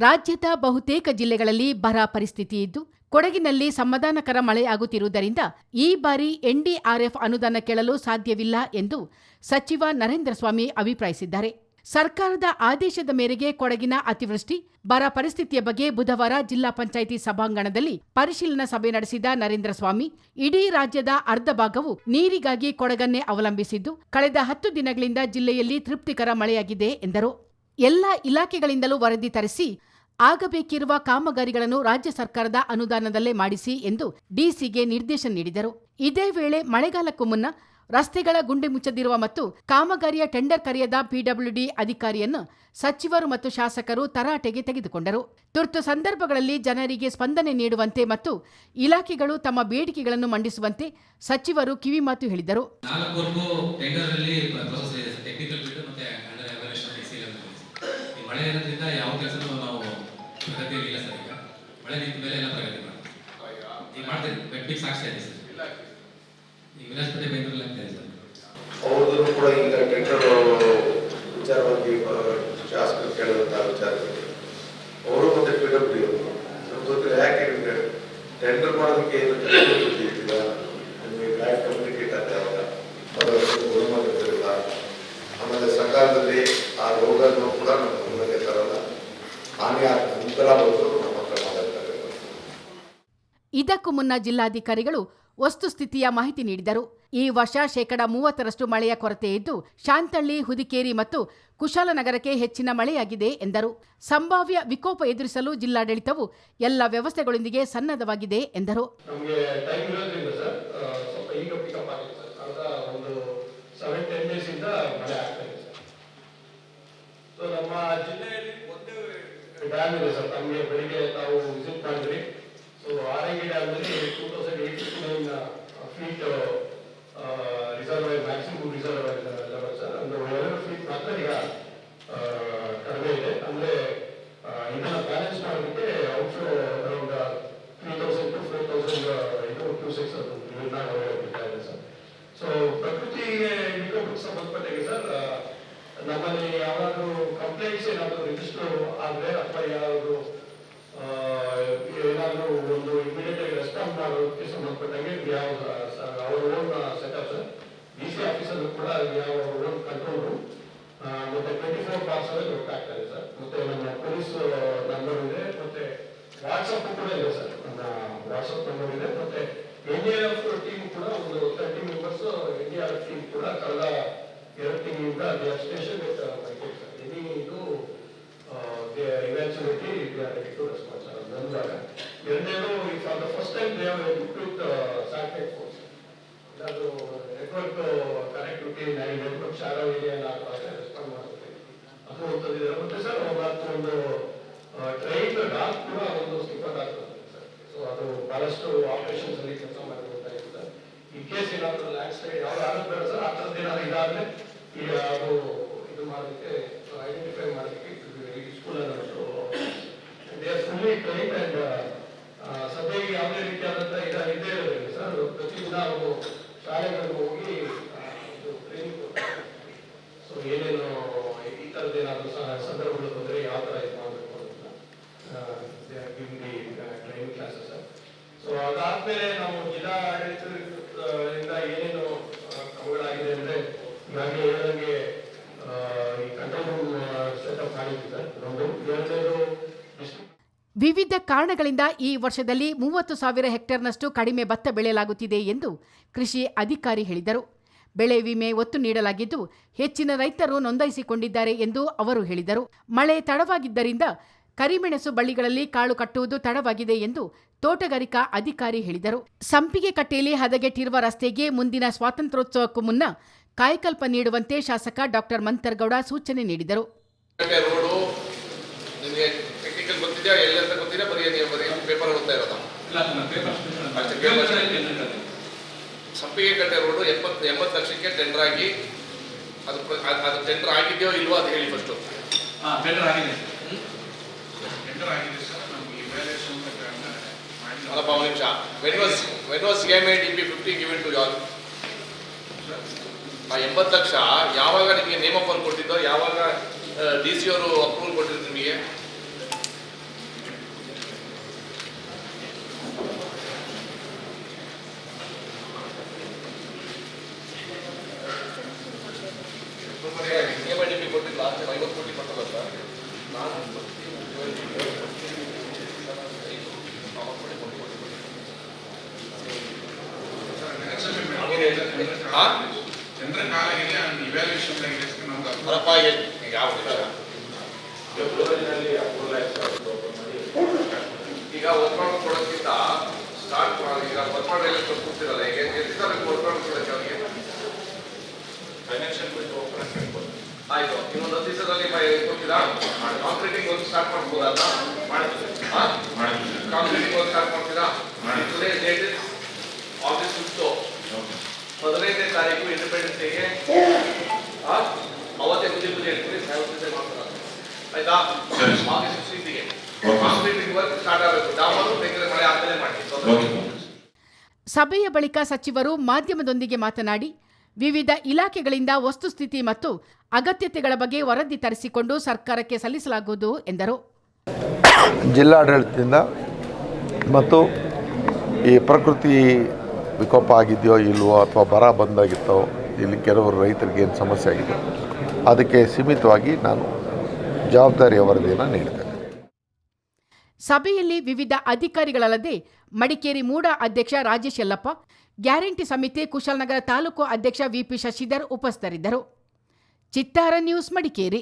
ರಾಜ್ಯದ ಬಹುತೇಕ ಜಿಲ್ಲೆಗಳಲ್ಲಿ ಬರ ಪರಿಸ್ಥಿತಿ ಇದ್ದು, ಕೊಡಗಿನಲ್ಲಿ ಸಮಾಧಾನಕರ ಮಳೆಯಾಗುತ್ತಿರುವುದರಿಂದ ಈ ಬಾರಿ ಎನ್ಡಿಆರ್ಎಫ್ ಅನುದಾನ ಕೇಳಲು ಸಾಧ್ಯವಿಲ್ಲ ಎಂದು ಸಚಿವ ನರೇಂದ್ರಸ್ವಾಮಿ ಅಭಿಪ್ರಾಯಿಸಿದ್ದಾರೆ. ಸರ್ಕಾರದ ಆದೇಶದ ಮೇರೆಗೆ ಕೊಡಗಿನ ಅತಿವೃಷ್ಟಿ, ಬರ ಪರಿಸ್ಥಿತಿಯ ಬಗ್ಗೆ ಬುಧವಾರ ಜಿಲ್ಲಾ ಪಂಚಾಯಿತಿ ಸಭಾಂಗಣದಲ್ಲಿ ಪರಿಶೀಲನಾ ಸಭೆ ನಡೆಸಿದ ನರೇಂದ್ರಸ್ವಾಮಿ, ಇಡೀ ರಾಜ್ಯದ ಅರ್ಧ ಭಾಗವು ನೀರಿಗಾಗಿ ಕೊಡಗನ್ನೇ ಅವಲಂಬಿಸಿದ್ದು, ಕಳೆದ 10 ದಿನಗಳಿಂದ ಜಿಲ್ಲೆಯಲ್ಲಿ ತೃಪ್ತಿಕರ ಮಳೆಯಾಗಿದೆ ಎಂದರು. ಎಲ್ಲ ಇಲಾಖೆಗಳಿಂದಲೂ ವರದಿ ತರಿಸಿ ಆಗಬೇಕಿರುವ ಕಾಮಗಾರಿಗಳನ್ನು ರಾಜ್ಯ ಸರ್ಕಾರದ ಅನುದಾನದಲ್ಲೇ ಮಾಡಿಸಿ ಎಂದು ಡಿಸಿಗೆ ನಿರ್ದೇಶನ ನೀಡಿದರು. ಇದೇ ವೇಳೆ ಮಳೆಗಾಲಕ್ಕೂ ಮುನ್ನ ರಸ್ತೆಗಳ ಗುಂಡಿ ಮುಚ್ಚದಿರುವ ಮತ್ತು ಕಾಮಗಾರಿಯ ಟೆಂಡರ್ ಕರೆಯದ ಪಿಡಬ್ಲ್ಯೂಡಿ ಅಧಿಕಾರಿಯನ್ನು ಸಚಿವರು ಮತ್ತು ಶಾಸಕರು ತರಾಟೆಗೆ ತೆಗೆದುಕೊಂಡರು. ತುರ್ತು ಸಂದರ್ಭಗಳಲ್ಲಿ ಜನರಿಗೆ ಸ್ಪಂದನೆ ನೀಡುವಂತೆ ಮತ್ತು ಇಲಾಖೆಗಳು ತಮ್ಮ ಬೇಡಿಕೆಗಳನ್ನು ಮಂಡಿಸುವಂತೆ ಸಚಿವರು ಕಿವಿಮಾತು ಹೇಳಿದರು. ಪ್ರಗತಿಯಿಲ್ಲ ಸರ್. ಈಗ ಮಳೆ ನಿಂತ ಮೇಲೆ ಎಲ್ಲ ಪ್ರಗತಿ ಈಗ ಮಾಡ್ತಾರೆ. ಬೆಟ್ಟಿಗೆ ಸಾಕ್ಷಿ ಇದೆ ಸರ್. ಈಗ ವಿಲಾಸಪೇಟೆ ಬೆಂಗಳೂರಲ್ಲಿ ಆಗ್ತಾ ಇದೆ ಸರ್. ಅವ್ರದ್ದು ಕೂಡ ಈಗ ಟೆಂಡರ್ ವಿಚಾರವಾಗಿ ಶಾಸಕರು ಕೇಳುವಂತಹ ವಿಚಾರದಲ್ಲಿ ಅವರು ಮತ್ತೆ ಪಿಡಬ್ಲ್ಯೂ ಗೊತ್ತಿಲ್ಲ ಯಾಕೆ ಟೆಂಡರ್ ಮಾಡೋದಕ್ಕೆ ನಿಮಗೆ ಲ್ಯಾಬ್ ಕಮ್ಯುನಿಕೇಟ್ ಆಗ್ತಾರಲ್ಲ, ಗುಣಮಟ್ಟ ಗೊತ್ತಿರಲ್ಲ. ಆಮೇಲೆ ಸರ್ಕಾರದಲ್ಲಿ ಆ ರೋಗವನ್ನು ಕೂಡ ನಮ್ಮ ಗಮನಕ್ಕೆ ತರಲ್ಲ. ಇದಕ್ಕೂ ಮುನ್ನ ಜಿಲ್ಲಾಧಿಕಾರಿಗಳು ವಸ್ತುಸ್ಥಿತಿಯ ಮಾಹಿತಿ ನೀಡಿದರು. ಈ ವರ್ಷ 30% ಮಳೆಯ ಕೊರತೆ ಇದ್ದು, ಶಾಂತಳ್ಳಿ, ಹುದಿಕೇರಿ ಮತ್ತು ಕುಶಾಲನಗರಕ್ಕೆ ಹೆಚ್ಚಿನ ಮಳೆಯಾಗಿದೆ ಎಂದರು. ಸಂಭಾವ್ಯ ವಿಕೋಪ ಎದುರಿಸಲು ಜಿಲ್ಲಾಡಳಿತವು ಎಲ್ಲ ವ್ಯವಸ್ಥೆಗಳೊಂದಿಗೆ ಸನ್ನದ್ಧವಾಗಿದೆ ಎಂದರು. ಡ್ಯಾಮ್ ಇದೆ ಸರ್. ನಮಗೆ ಬೆಳಿಗ್ಗೆ ತಾವು ವಿಸಿಟ್ ಮಾಡಿದ್ರಿ. So ಆರಂಗಿ ಡ್ಯಾಮ್ನಲ್ಲಿ 2089 feet reservoir, maximum reservoir level sir. ಒಂದು 2 ಫೀಟ್ ಮಾತ್ರ ಈಗ ಕಡಿಮೆ ಇದೆ. ಅಂದರೆ ಇದನ್ನು ಬ್ಯಾಲೆನ್ಸ್ ಮಾಡೋದಕ್ಕೆ ಔಟ್ಫ್ಲೋ ಅರೌಂಡ್ 3000 to 4000 ಕ್ಯೂಸೆಕ್ಸ್ ಇದೆ ಸರ್. ಸೊ ಪ್ರಕೃತಿಗೆ ವಿಕೋಪಕ್ಕೆ ಸಂಬಂಧಪಟ್ಟಾಗೆ ಸರ್, ನಮ್ಮಲ್ಲಿ ಯಾವಾದರೂ ಕಂಪ್ಲೇಂಟ್ಸ್ ಏನಾದರೂ ರಿಜಿಸ್ಟರ್ ಆದರೆ ಅಥವಾ ಏನಾದರೂ ಒಂದು ಇಮಿಡಿಯೇಟ್ ಆಗಿ ರೆಸ್ಪಾನ್ಸ್ ಮಾಡೋದಕ್ಕೆ ಸಂಬಂಧಪಟ್ಟಂಗೆ ಅವರ ಓನ್ ಸೆಟಪ್ ಸರ್. ಡಿಸಿ ಆಫೀಸಲ್ಲೂ ಕೂಡ ಅವರ ಓನ್ ಕಂಟ್ರೋಲ್ ರೂಮ್ ಮತ್ತೆ 24/7 ವರ್ಕ್ ಆಗ್ತಾ ಇದೆ ಸರ್. ಮತ್ತೆ ನಮ್ಮ ಪೊಲೀಸ್ ನಂಬರ್ ಇದೆ, ಮತ್ತೆ ವಾಟ್ಸಪ್ ಕೂಡ ಇದೆ ಸರ್. ನಮ್ಮ ವಾಟ್ಸಪ್ ನಂಬರ್ ಇದೆ. ಮತ್ತೆ ಎನ್ಡಿಆರ್ಎಫ್ ಟೀಮ್ ಕೂಡ ಒಂದು 30 ಮೆಂಬರ್ಸ್ ಎನ್ಡಿಆರ್ಎಫ್ ಟೀಮ್ ಕೂಡ ಕಳೆದ 2 ತಿಂಗಳಿಂದ ಸ್ಟೇಷನ್ ಇದು eventually they are ready to respond. ಎರಡನೇದು for the first time they have equipped satellite phones. ಅದು ನೆಟ್ವರ್ಕ್ ಕನೆಕ್ಟಿವಿಟಿ ನೆಟ್ವರ್ಕ್ ಶಾರೋ ಇದೆ ಅನ್ನೋದು ರೆಸ್ಪಾಂಡ್ ಮಾಡುತ್ತೆ. ಅದು ಅಂತಂದಿದ್ದಾರೆ. ಮತ್ತೆ ಸರ್ ಒಂದು ಟ್ರೈನ್ ಡಾಕ್ ಕೂಡ ಒಂದು ಸ್ಟಿಫರ್ ಆಗ್ತದೆ ಸರ್. ಸೊ ಅದು ಬಹಳಷ್ಟು ಆಪರೇಷನ್ಸ್ ಅಲ್ಲಿ ಕೆಲಸ ಮಾಡಿರ್ತಾರೆ ಸರ್. ಇನ್ ಕೇಸ್ ಏನಾದರೂ ಲ್ಯಾಂಡ್ ಸ್ಲೈಡ್ ಯಾವ್ದು ಆಗೋದು ಬೇಡ ಸರ್. ಆ ಥರದ್ದು ಏನಾದ್ರು ಇದಾದ್ರೆ ಈಗ ಅದು ಇದು ಮಾಡೋದಕ್ಕೆ ಐಡೆಂಟಿಫೈ ಮಾಡೋದಕ್ಕೆ school they are fully train and ಸದ್ಯಕ್ಕೆ ಯಾವುದೇ ರೀತಿಯಾದಂಥ ಇದೇ ಇರೋದಿಲ್ಲ ಸರ್. ಪ್ರತಿದಿನ ಅವರು ಶಾಲೆಗಳಿಗೆ ಹೋಗಿ ಟ್ರೈನಿಂಗ್ ಕೊಡ್ತಾರೆ. ಸೊ ಏನೇನು ಈ ಥರದ್ದು ಏನಾದರೂ ಸಂದರ್ಭಗಳು ಬಂದರೆ ಯಾವ ಥರ ಇದು ಮಾಡಬೇಕು ಅಂತ ಟ್ರೈನಿಂಗ್ ಕ್ಲಾಸಸ್ ಸರ್. ಸೊ ಅದಾದಮೇಲೆ ನಾವು ಜಿಲ್ಲಾ ಆಡಳಿತದಿಂದ ಏನೇನು ಕ್ರಮಗಳಾಗಿದೆ ಅಂದರೆ ಈಗಾಗಲೇ ಹೇಳಿದಂಗೆ ಈ ಕಂಟ್ರೋಲ್ ರೂಮ್ ಸೆಟಪ್ ಮಾಡಿದ್ದೀವಿ ಸರ್. ಎರಡನೇದು ವಿವಿಧ ಕಾರಣಗಳಿಂದ ಈ ವರ್ಷದಲ್ಲಿ 30,000 ಹೆಕ್ಟೇರ್ನಷ್ಟು ಕಡಿಮೆ ಭತ್ತ ಬೆಳೆಯಲಾಗುತ್ತಿದೆ ಎಂದು ಕೃಷಿ ಅಧಿಕಾರಿ ಹೇಳಿದರು. ಬೆಳೆ ವಿಮೆ ಒತ್ತು ನೀಡಲಾಗಿದ್ದು, ಹೆಚ್ಚಿನ ರೈತರು ನೋಂದಾಯಿಸಿಕೊಂಡಿದ್ದಾರೆ ಎಂದು ಅವರು ಹೇಳಿದರು. ಮಳೆ ತಡವಾಗಿದ್ದರಿಂದ ಕರಿಮೆಣಸು ಬಳ್ಳಿಗಳಲ್ಲಿ ಕಾಳು ಕಟ್ಟುವುದು ತಡವಾಗಿದೆ ಎಂದು ತೋಟಗಾರಿಕಾ ಅಧಿಕಾರಿ ಹೇಳಿದರು. ಸಂಪಿಗೆ ಕಟ್ಟೆಯಲ್ಲಿ ಹದಗೆಟ್ಟಿರುವ ರಸ್ತೆಗೆ ಮುಂದಿನ ಸ್ವಾತಂತ್ರ್ಯೋತ್ಸವಕ್ಕೂ ಮುನ್ನ ಕಾಯಕಲ್ಪ ನೀಡುವಂತೆ ಶಾಸಕ ಡಾಕ್ಟರ್ ಮಂತರ್ಗೌಡ ಸೂಚನೆ ನೀಡಿದರು. ಸಂಪಿಗೆ ಕಟ್ಟೆ ರೋಡು 80 ಲಕ್ಷಕ್ಕೆ ಟೆಂಡರ್ ಆಗಿ ಅದು ಟೆಂಡರ್ ಆಗಿದೆಯೋ ಇಲ್ವೋ ಅದು ಹೇಳಿ ಫಸ್ಟ್. ಟೆಂಡರ್ ಆಗಿದೆ ಅಲ್ಲಪ್ಪ ಒಂದು ನಿಮಿಷ. when was CMA DP 50 given to you all? ಆ 80 ಲಕ್ಷ ಯಾವಾಗ ನಿಮಗೆ ನೇಮ್ ಆಫ್ ಕೊಟ್ಟಿದ್ದೋ, ಯಾವಾಗ DC ಅವರು ಅಪ್ರೂವಲ್ ಕೊಟ್ಟಿದ್ದು ನಿಮಗೆ? ಲಾಸ್ಟ್ ಟೈಮ್ 50 ಕೋಟಿ ಕೊಟ್ಟಲ್ಲ ಸರ್. ನಾನು ಚಂದ್ರಕಾಲಗಿರಿ ಇವ್ಯಾಲ್ಯೂಷನ್ ಅಲ್ಲಪ್ಪ ಯಾವ ವಿಷಯ ಈಗ ವರ್ಕ್ ಮಾಡಿ ಕೊಡೋಕ್ಕಿಂತ ಸ್ಟಾರ್ಟ್ ಮಾಡಿ. ಈಗ ವರ್ಕ್ ಮಾಡಿ ಎಲ್ಲ ಕೂತಿರಲ್ಲ, ಈಗ ಎಷ್ಟು ಸಲ ವರ್ಕ್ ಮಾಡಿ ಕೊಡೋಕ್ಕೆ ಅವನಿಗೆ ಫೈನಾನ್ಷಿಯಲ್ ಆಯ್ತು. ಇನ್ನೊಂದು 10 ದಿವಸದಲ್ಲಿ ಕೊಡ್ತೀರಾ? ಕಾಂಕ್ರೀಟಿಂಗ್ ವರ್ಕ್ ಸ್ಟಾರ್ಟ್ ಮಾಡ್ಬೋದಾ? ಕಾಂಕ್ರೀಟಿಂಗ್ ವರ್ಕ್ ಸ್ಟಾರ್ಟ್ ಮಾಡ್ತೀರಾ? Today date is August 5th. 15ನೇ ತಾರೀಕು ಇಂಡಿಪೆಂಡೆನ್ಸ್ ಡೇಗೆ ಅವತ್ತೇ ಬುದ್ಧಿ ಹೇಳ್ತೀವಿ, ಸಾಯಂಕಾಲ ಮಾಡ್ತಾರೆ. ಆಯ್ತಾ? August 15ಗೆ ಕಾಂಕ್ರೀಟಿಂಗ್ ವರ್ಕ್ ಸ್ಟಾರ್ಟ್ ಆಗಬೇಕು. ಡಾಮರು ಬೇಕಿದ್ರೆ ಮಳೆ ಆದ್ಮೇಲೆ ಮಾಡಿ. ಸಭೆಯ ಬಳಿಕ ಸಚಿವರು ಮಾಧ್ಯಮದೊಂದಿಗೆ ಮಾತನಾಡಿ, ವಿವಿಧ ಇಲಾಖೆಗಳಿಂದ ವಸ್ತುಸ್ಥಿತಿ ಮತ್ತು ಅಗತ್ಯತೆಗಳ ಬಗ್ಗೆ ವರದಿ ತರಿಸಿಕೊಂಡು ಸರ್ಕಾರಕ್ಕೆ ಸಲ್ಲಿಸಲಾಗುವುದು ಎಂದರು. ಜಿಲ್ಲಾಡಳಿತದಿಂದ ಮತ್ತು ಈ ಪ್ರಕೃತಿ ವಿಕೋಪ ಆಗಿದೆಯೋ ಇಲ್ವೋ ಅಥವಾ ಬರ ಬಂದಾಗಿತ್ತೋ, ಇಲ್ಲಿ ಕೆಲವರು ರೈತರಿಗೆ ಏನು ಸಮಸ್ಯೆ ಆಗಿದೆ, ಅದಕ್ಕೆ ಸೀಮಿತವಾಗಿ ನಾನು ಜವಾಬ್ದಾರಿಯ ವರದಿಯನ್ನು ನೀಡಿದ್ದೇನೆ. ಸಭೆಯಲ್ಲಿ ವಿವಿಧ ಅಧಿಕಾರಿಗಳಲ್ಲದೆ ಮಡಿಕೇರಿ ಮೂಡ ಅಧ್ಯಕ್ಷ ರಾಜೇಶ್ ಯಲ್ಲಪ್ಪ, ಗ್ಯಾರಂಟಿ ಸಮಿತಿ ಕುಶಾಲನಗರ ತಾಲೂಕು ಅಧ್ಯಕ್ಷ ವಿಪಿ ಶಶಿಧರ್ ಉಪಸ್ಥಿತರಿದ್ದರು. ಚಿತ್ತಾರ ನ್ಯೂಸ್, ಮಡಿಕೇರಿ.